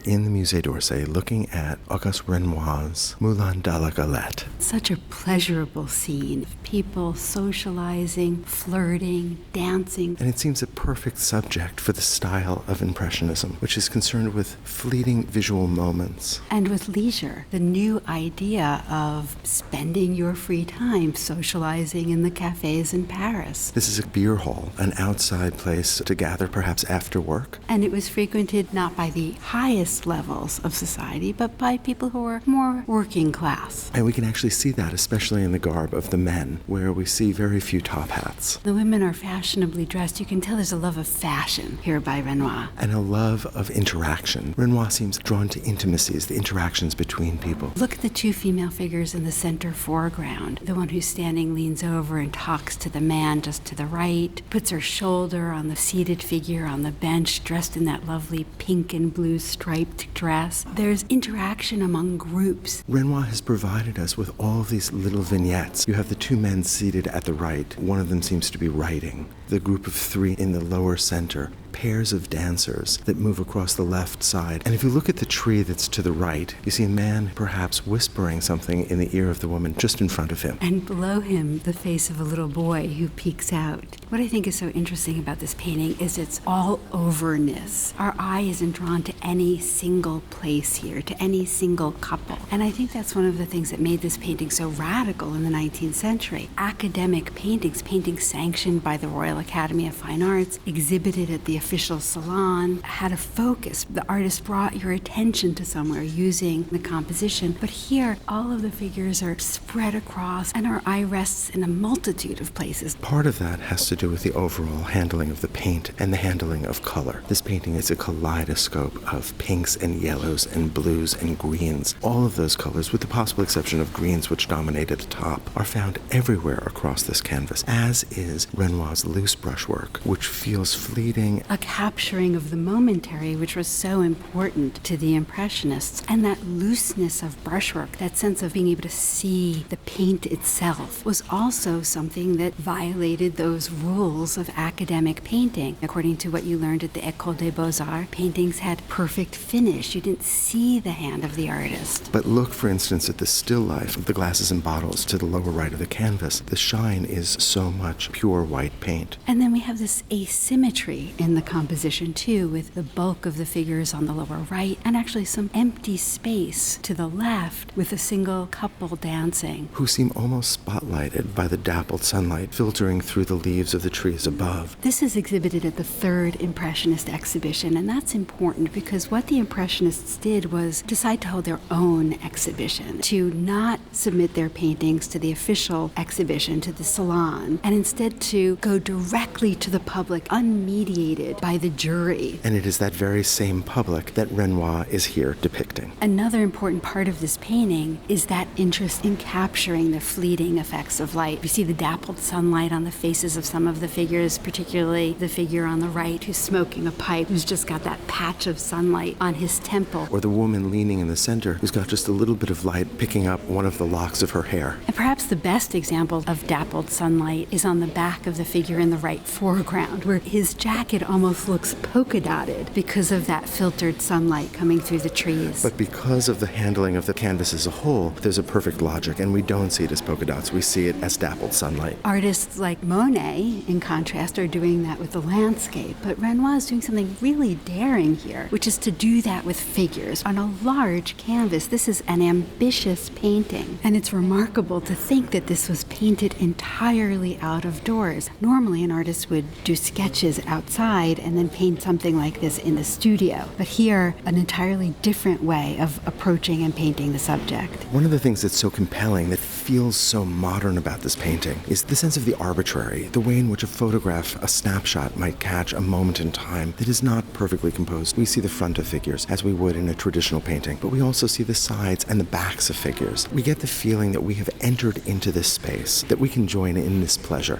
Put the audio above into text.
in the Musée d'Orsay looking at Auguste Renoir's Moulin de la Galette. Such a pleasurable scene of people socializing, flirting, dancing. And it seems a perfect subject for the style of Impressionism, which is concerned with fleeting visual moments. And with leisure, the new idea of spending your free time socializing in the cafes in Paris. This is a beer hall, an outside place to gather perhaps after work. And it was frequented not by the highest levels of society, but by people who were more working class. And we can actually see that, especially in the garb of the men, where we see very few top hats. The women are fashionably dressed. You can tell there's a love of fashion here by Renoir. And a love of interaction. Renoir seems drawn to intimacies, the interactions between people. Look at the two female figures in the center foreground. The one who's standing leans over and talks to the man just to the right, puts her shoulder on the seated figure on the bench, dressed in that lovely pink and blue striped dress. There's interaction among groups. Renoir has provided us with all of these little vignettes. You have the two men seated at the right. One of them seems to be writing. The group of three in the lower center. Pairs of dancers that move across the left side. And if you look at the tree that's to the right, you see a man perhaps whispering something in the ear of the woman just in front of him. And below him, the face of a little boy who peeks out. What I think is so interesting about this painting is its all-overness. Our eye isn't drawn to any single place here, to any single couple. And I think that's one of the things that made this painting so radical in the 19th century. Academic paintings, paintings sanctioned by the Royal Academy of Fine Arts, exhibited at the official salon, had a focus. The artist brought your attention to somewhere using the composition. But here, all of the figures are spread across, and our eye rests in a multitude of places. Part of that has to do with the overall handling of the paint and the handling of color. This painting is a kaleidoscope of pinks and yellows and blues and greens. All of those colors, with the possible exception of greens, which dominate at the top, are found everywhere across this canvas, as is Renoir's loose brushwork, which feels fleeting. A capturing of the momentary, which was so important to the Impressionists, and that looseness of brushwork, that sense of being able to see the paint itself, was also something that violated those rules of academic painting. According to what you learned at the École des Beaux-Arts, paintings had perfect finish. You didn't see the hand of the artist. But look, for instance, at the still life of the glasses and bottles to the lower right of the canvas. The shine is so much pure white paint. And then we have this asymmetry in the composition too, with the bulk of the figures on the lower right and actually some empty space to the left with a single couple dancing, who seem almost spotlighted by the dappled sunlight filtering through the leaves of the trees above. This is exhibited at the third Impressionist exhibition, and that's important because what the Impressionists did was decide to hold their own exhibition, to not submit their paintings to the official exhibition, to the salon, and instead to go directly to the public, unmediated by the jury. And it is that very same public that Renoir is here depicting. Another important part of this painting is that interest in capturing the fleeting effects of light. You see the dappled sunlight on the faces of some of the figures, particularly the figure on the right who's smoking a pipe, who's just got that patch of sunlight on his temple. Or the woman leaning in the center who's got just a little bit of light picking up one of the locks of her hair. And perhaps the best example of dappled sunlight is on the back of the figure in the right foreground, where his jacket almost looks polka dotted because of that filtered sunlight coming through the trees. But because of the handling of the canvas as a whole, there's a perfect logic, and we don't see it as polka dots, we see it as dappled sunlight. Artists like Monet, in contrast, are doing that with the landscape, but Renoir is doing something really daring here, which is to do that with figures on a large canvas. This is an ambitious painting, and it's remarkable to think that this was painted entirely out of doors. Normally, an artist would do sketches outside and then paint something like this in the studio, but here, an entirely different way of approaching and painting the subject. One of the things that's so compelling, that feels so modern about this painting, is the sense of the arbitrary, the way in which a photograph, a snapshot, might catch a moment in time that is not perfectly composed. We see the front of figures, as we would in a traditional painting, but we also see the sides and the backs of figures. We get the feeling that we have entered into this space, that we can join in this pleasure.